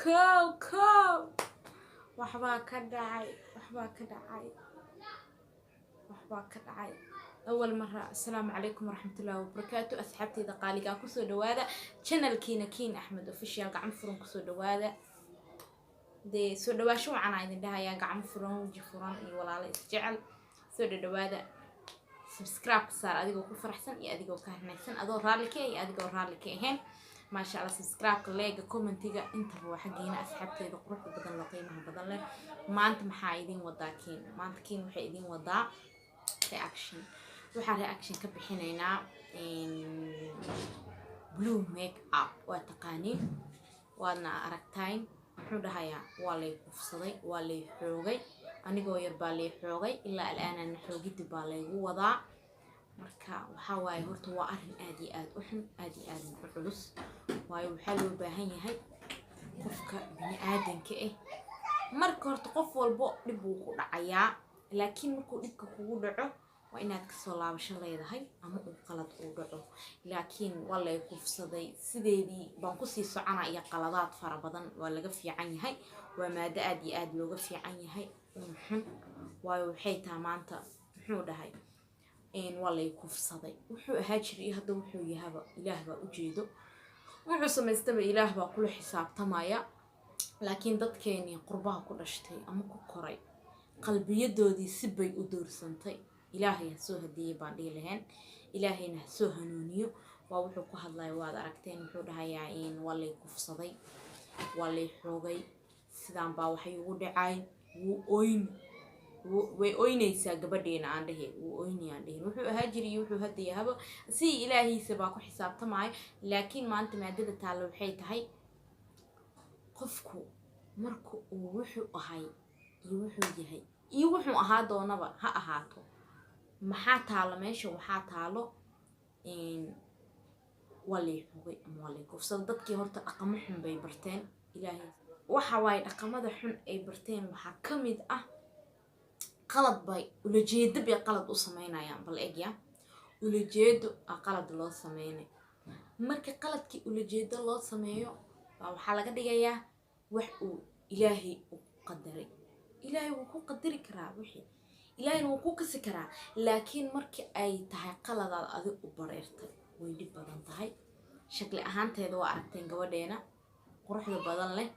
كو وحبا كدعي أول مرة. السلام عليكم ورحمة الله وبركاته. أصحابتي إذا قالي كسو دوادا channel كين أحمد official قاعد فرن كسو دوادا دي سو دوا شو معنا إذا ده يا قاعد فرن وجي فرن إي ولا لا يستجعل سو دوادا سبسكرايب صار أديكو كفر أحسن يا أديكو كهنا أحسن أدو رالك يا أديكو رالك هين ما شاء الله. سبسكرايب لايك كومنتيجا انت هو حقينا أصحابتي إذا قروح بدل لقيمها بدل له ما أنت محايدين وضاكين ما أنت كين محايدين وضاع reaction waxaa reaction ka bixinaynaa blue make up waa taqaaniin waadna aragtayn wuxuu dhahayaa waa lay kufsaday waa lay xoogay anigoo yar baa lay xoogay ilaa alaanan xoogidi baa laygu wadaa marka waxaa waaye horta waa arrin aad iyo aad u xun aad iyo aad u culus waayo waxaa loo baahan yahay qofka bini aadanka marka horta qof walbo dhib uu ku dhacayaa laakiin markuu dhibka kugu dhaco waa inaad ka soo laabasho leedahay ama uu qalad uu dhaco laakiin waa lay kufsaday sideedii baan ku sii soconaa iyo qaladaad fara badan waa laga fiican yahay waa maada aad iyo aad looga fiican yahay xun waayo waxay taa maanta muxuu dhahay waa lay kufsaday wuxuu ahaa jiray hadda wuxuu yahaba ilaah baa u jeedo wuxuu samaystaba ilaah baa kula xisaabtamaya laakiin dadkeenii qurbaha ku dhashtay ama ku koray qalbiyadoodii si bay u doorsantay ilaahay ha soo hadiyay baan dhihi lahayn ilaahayna ha soo hanuuniyo waa wuxuu ku hadlay waad aragteen wuxuu dhahayaa waa lay kufsaday waa lay xoogay sidaan baa waxay ugu dhacay way oynaysaa gabadheena aan dhahay wuu oynayaan dhahin wuxuu ahaa jiray wuxuu hadda yahaba si ilaahiisa baa ku xisaabtamaayo laakiin maanta maadada taalo waxay tahay qofku marka uu wuxuu ahay iyo wuxuu yahay iyo wuxuu ahaa doonaba ha ahaato maxaa taalo meesha waxaa taalo waa lay xoogay ama waa lay kufsaday dadkii horta dhaqamo xun bay barteen ilaahay waxa waaye dhaqamada xun ay barteen waxaa ka mid ah qalad bay ulajeedo bay qalad u sameynayaan bal egya ulajeedo qalad loo sameeyay marka qaladkii ulajeedo loo sameeyo waxaa laga dhigayaa wax uu ilaahay u qadaray ilaahay wuu ku qadari karaa wixii ilaahayna wuu ku kasi karaa laakiin markii ay tahay qaladaad adiga u bareertay way dhib badan tahay shakli ahaanteeda waa aragteen gabadheena quruxda badan leh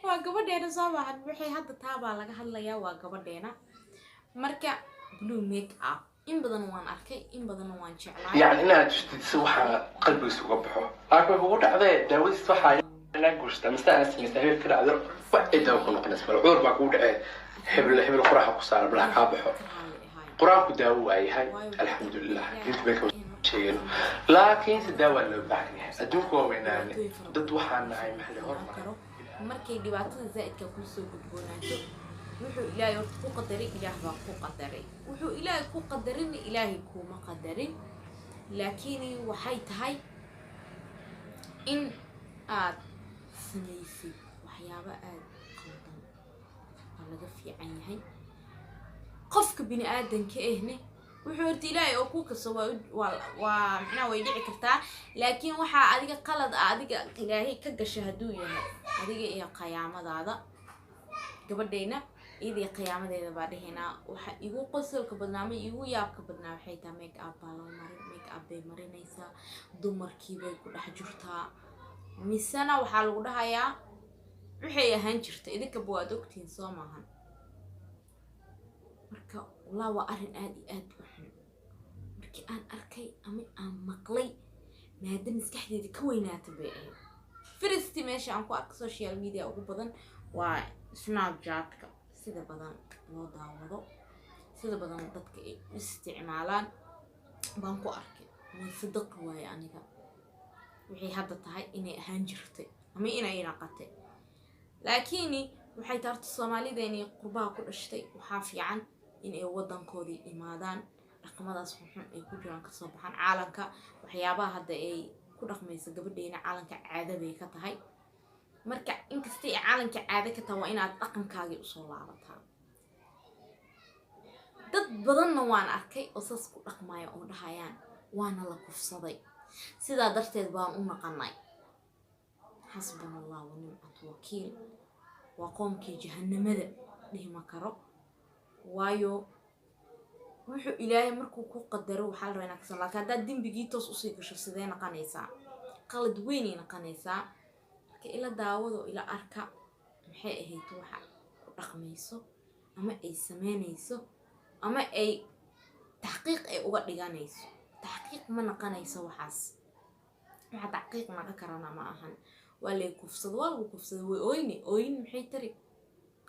waa gabadheena soo baahan waxay hadda taabaa laga hadlayaa waa gabadheena marka blue make up in badan waan arkay in badan waan jeclaa يعني أنا جدت waxa qalbigiisa uga baxo aqoon ugu dhacday daawadiis waxa la guursta mustaanas mustahil kala adar waxida ku noqonays malcuur baa ku dhacay hebel quraha ku saar bala ka baxo quraanku daawo ay hay alxamdulillah inta bay ka sheegeen laakiin daawo loo baahan yahay adduunku waa weynaan dad waxaan nahay maxalli hormar markay dhibaatada zaidka ku soo gudboonaato wuxuu ilaahay ku qadaray ilaah baa ku qadaray wuxuu ilaahay ku qadarin ilaahay kuma qadarin laakiin waxay tahay in aad sameeysid waxyaabo aad qaldan oo laga fiican yahay qofka bini aadanka ahne wuxuu horta ilaahay oo ku kasoo waa macna way dhici kartaa laakiin waxa adiga qalad adiga ilaahay ka gashay haduu yahay adiga iyo qiyaamadaada gabadheena idii qiyaamadeeda baa dhahayna waxa igu qosolka badnaamay igu yaabka badnaa waxay tahay make up baa loo marin make up bay marinaysaa dumarkii bay ku dhex jirtaa misana waxaa lagu dhahayaa waxay ahaan jirta idinka baad ogtiin soo maahan marka walaa waa arrin aad iyo aad u xun markii aan arkay ama aan maqlay maada maskaxdeeda ka weynaatay bay ahayd first meesha aan ku arko social media ugu badan waa snapchat-ka sida badan loo daawado sida badan dadka ay isticmaalaan baan ku arkay ma sadaq waaye aniga waxay hadda tahay inay ahaan jirtay ama inay naqatay laakiin waxay taarto Soomaalideena qurbaha ku dhashtay waxa fiican in ay wadankoodii imaadaan dhaqamadaas xun ay ku jiraan ka soo baxaan caalamka waxyaabaha hadda ay ku dhaqmayso gabadheena caalamka caado bay ka tahay marka inkastoo ay caalamka caado ka tahay waa inaad dhaqankaaga u soo laabataa dad badanna waan arkay oo saas ku dhaqmaya oo dhahayaan waana la kufsaday sidaa darteed baan u naqanay حسبنا الله ونعم الوكيل وقوم كي جهنم ذا له مكرو وايو وحو إلهي مركو كو قدرو وحال رينا كسر لك هذا الدين بيجيتوس أصيب شو سيدنا قنيسة قلد ويني قنيسة كإلى داود وإلى أركا محي هي توحى رقميسو أما أي سمانيسو أما أي تحقيق أي وقت لجانيسو تحقيق من قنيسة وحاس waxa taqiiq ma karana ma ahan wala kufsad wala kufsad ooyin maxay tari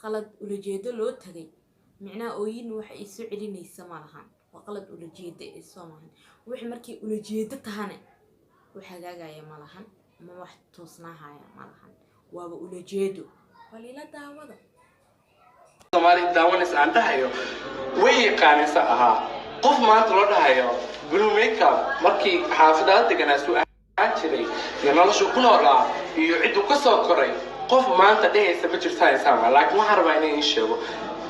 qalad ula jeedo loo tagay macna ooyin waxa ay soo celinaysa ma lahan waa qalad ula jeedo ee Soomaaliya wixii markii ula jeedo tahane waxa gaagaya ma lahan ma wax toosnaahaya ma lahan waaba ula jeedo walila daawada Soomaali daawanis aan dhahayo way qaanaysa aha qof maanta loo dhahayo blue makeup markii xaafadada deganaasu jiray noloshu ku noolaa iyo cid uu ka soo koray qof maanta dhehaysa ma jirtaa insaan laakiin waxa rabaa inaan sheego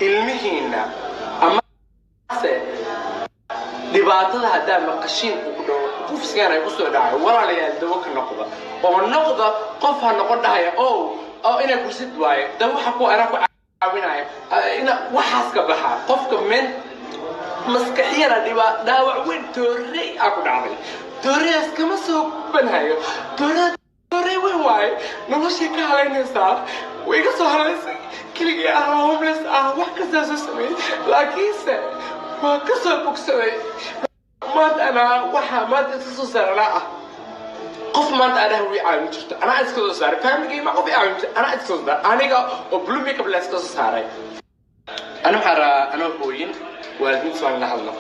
ilmihiina ama dhibaatada hadaa maqashin ku dhaw qofsigan ay ku soo dhacay walaalayaal dawo ka noqda oo noqda qof ha noqon dhahaya oo inay kursid waaye dawo waxa ku ana ku caawinaya ina waxaas ka baxa qofka men maskaxiyada dhaawac weyn toorey ku dhacday tooreyas kama soo banhayo toorey weyn waaye nolosha ka haleynaysaa way ka soo haleysay كلي homeless wax kasta soo sameey laakiinse waa ka soo bogsaday maad ana waxa maad soo saarnaa qof maad ana wi aan jirto ana iska soo saaray family ma qof aan ana iska soo saaray aniga oo blue makeup la iska soo saaray ana xara ana hooyin waalidin soo la hadlo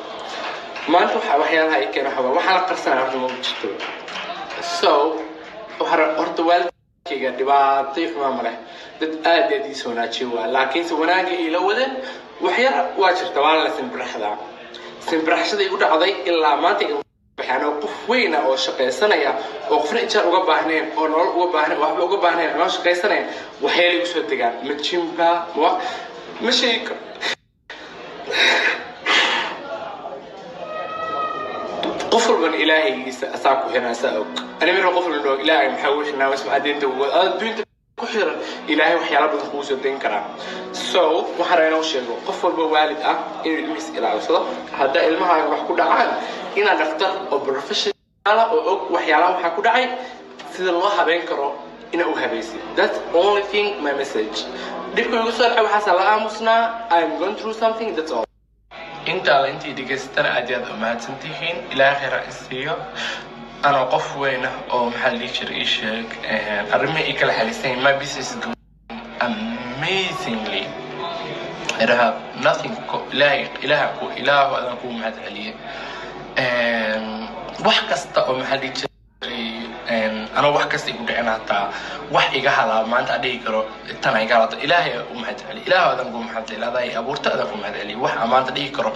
maanta waxyaalaha ay keenay waxa la qarsan arrin ma jirto so waxa horta waalidkayga dhibaatay xuma male dad aad ii soo naajiyo laakiin si wanaag ila wadan waxyar waa jirta waan la sinbiraxshada igu dhacday ilaa maanta waxaan qof weyn oo shaqaysanaya oo qofna inta uga baahneen oo nolol uga baahneen wax uga baahneen oo shaqaysanaya waxay igu soo degaan ma jimba ma sheeko قفل من إلهي أساكو هنا أساك أنا من قفل إنه إلهي محاوشنا واسمع دين دو أدين كحيرا إلهي وحيالا بنخوص الدين كلام وحرينا وشيء قفل بوالد إنه المس إلى وصله هذا المها وحكو دعان إن نختار أو بروفيشنال أو وحيالا وحكو دعي سيد الله بينكره إنه هبيسي that's only thing my message ديكو يوصل أو حسنا أمسنا I'm going through something that's all انتي دقيستنا أدياد أمهات سنتيحين إلى آخر رئيسية أنا قف وينه أو محلي شريشك أرمي إيكال حاليسين my business is doing amazingly I have nothing إله وأنا أقوم محد عليه وحكست أو محلي شري أنا وحكست يقول أنا تا وحي قهلا ما أنت أديه كرو تنا يقالط إلهي ومحد علي إله هذا نقول محد علي هذا أبورت هذا نقول محد علي وح ما أنت أديه كرو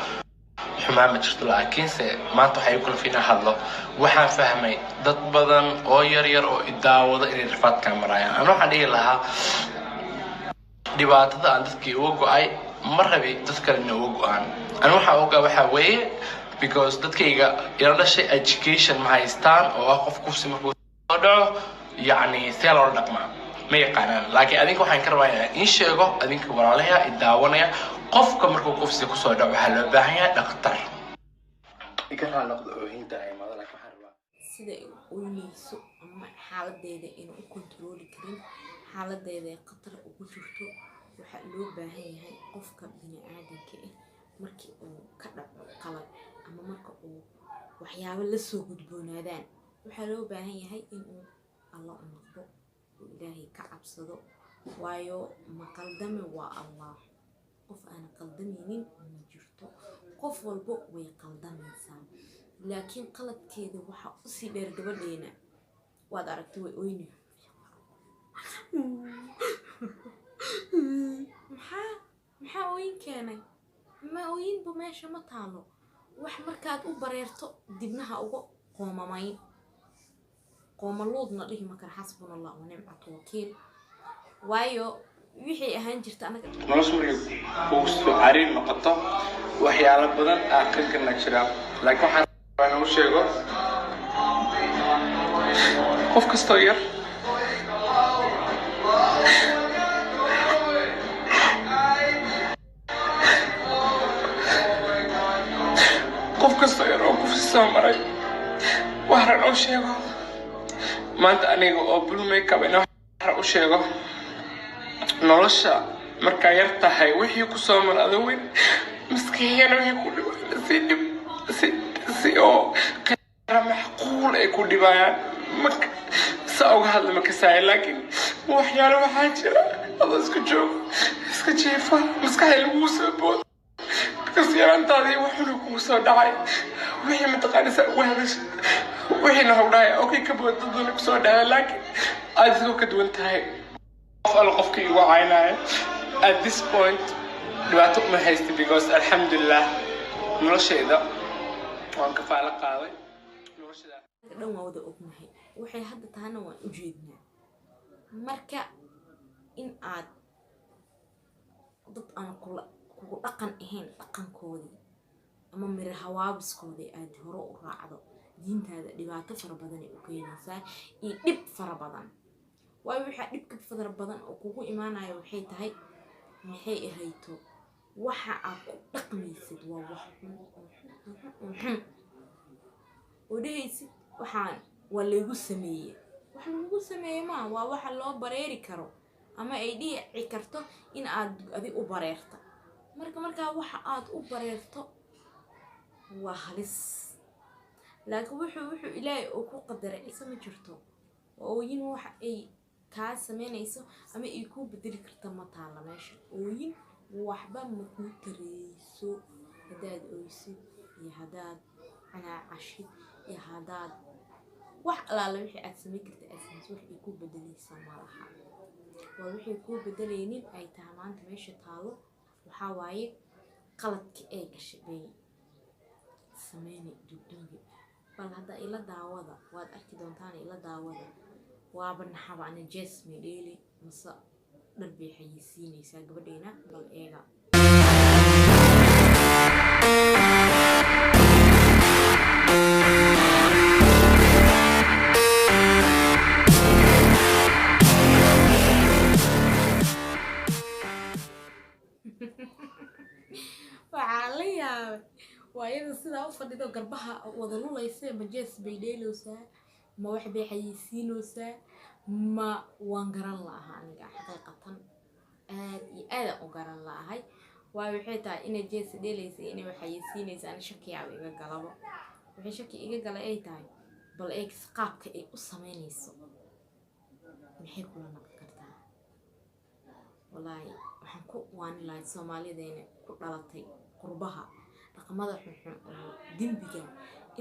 حمام جرت لكن ما أنت حيكون فينا هذا وح فهمي ضد بدن أو ير أو إداوة إلى رفات كاميرا يعني أنا حدي لها دبعت هذا عندك يوقع أي مرة بتذكر إنه وقع أنا وحوي because dadkayga ila shay education ma haystaan oo qof ku simarku dhaco يعني سيلور دقما ما يقانن لكن أدينك وحين كروايا إن شيء أدينك ورالها الدعوانية قف كمركو قفسي كسر دعوة حلو بهاي دكتور. يمكن هلا قضوين دائما هذا لك محربا. سيدا ونيسو أما حالة ده إنه كنترول كريم حالة ده قطر وجرته وحلو بهاي هاي قف كبني عادي كإيه مركي وكذا قلب أما مركو وحياول لسه قدبون هذان وحلو بهاي هاي إنه الله نقبل وإلهي كعب صدق وايو ما قلدمي والله قف أنا قلدمينين ما جرته قف والبق ويقلدمي إنسان لكن قلت كذا وحا أصي بيرقبل لينا واداركت ويني محا وين كاني ما وين بماشي ما طالو وح مركات وبريرتو دبنها أوغو قومامين قوم اللوضنا ليه ما كان حسبنا الله ونعم الوكيل وايو وحي أهان جرت أنا نص مريض وسط عرين مقطع وحي على بدن آخر كنا كشراب لكن أنا وش يقول قف كستوير qof kasta yaroo kufsi soo maray waxaan u sheego maanta aniga oo blue makeup ina waxaan u sheego nolosha markaa yar tahay wixii ku soo marada weyn maskaxiyana wixii ku dhibaan si oo qara macquul ay ku dhibayaan saa uga hadla ma kasaayo laakiin waxyaalo waxaa jira adoo iska joogo iska jiifa maskaxda lagu soo boodo كسيرانتادي وحنا كوسا داعي وهي متقانسة وهذا وهي نهوداي أوكي كبر ضدنا كوسا داعي لكن أذكر كدوانت هاي أفعل قفكي وعيناي at this point دلوقتي ما هيستي because الحمد لله نرشة ده وانك فعل قاضي نرشة ده دون ما وده أبنهي وحي هذا تهنا وجدنا مركا إن عاد ضد أنا كل kugu dhaqan ahayn dhaqankoodii ama mir hawaabiskoodii aad hore u raacdo diintaada dhibaato fara badan ay u keenaysaa iyo dhib fara badan waayo waxa dhibka fara badan oo kugu imaanayo waxay tahay maxay ahayto waxa aad ku dhaqmaysid waa wax xun oo dhehaysid waxaan waa lagu sameeyay wax lagu sameeyay ma waa waxa loo bareeri karo ama ay dhici karto in aad adi u bareerto marka waxa aad u bareerto waa halis laakiin wuxuu ilaahay oo ku qadaray isma jirto ooyin waxa ay ka sameynayso ama ay ku bedeli karto ma taala meesha ooyin waxba ma ku tareyso hadaad oysid iyo hadaad ana cashid iyo hadaad wax alaala wixii aad sameyn karto asmas wax ay ku bedelayso malaha waa wixii ku bedelaynin ay tahay maanta meesha taalo waxaa waaye qaladka ay gashay bay sameeyay dugdugii bal hadda ila daawada waad arki doontaan ila daawada waaba naxaba ana Jasmine Daily masa darbay xayisiinaysa gabadheena bal eega وأيضا سيدا أوفر ديدو قربها وضلولا يسير ما جيس بيديلوسا ما واحد بيحيسينوسا ما وانقران لها أنيقا حقيقة آد أقران لها هاي وحيتا إنا جيس ديليسي إنا وحيسينيسا أنا شكي عاو إيقا قلبا وحي شكي إيقا قلا أي تاي بل إيك سقابك إي أصمينيسو محي كولا نقرتها والله waxaan ku waan lahayd Soomaaliyeena ku dhalatay qurbaha dhaqamada xun dimbiga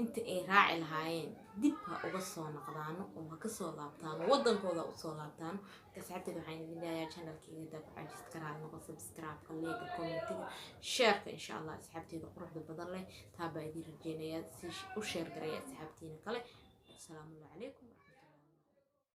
inta ay raaci lahaayeen dib ha uga soo noqdaan oo ka soo laabtaan wadankooda u soo laabtaan kasxabtida waxaan idin leeyahay channelkayga dab ajist karaa noqo subscribe like comment share insha Allah asxaabteyda quruxda badan leh taaba idin rajeenayaa si u share gareeya asxaabteena kale assalaamu alaykum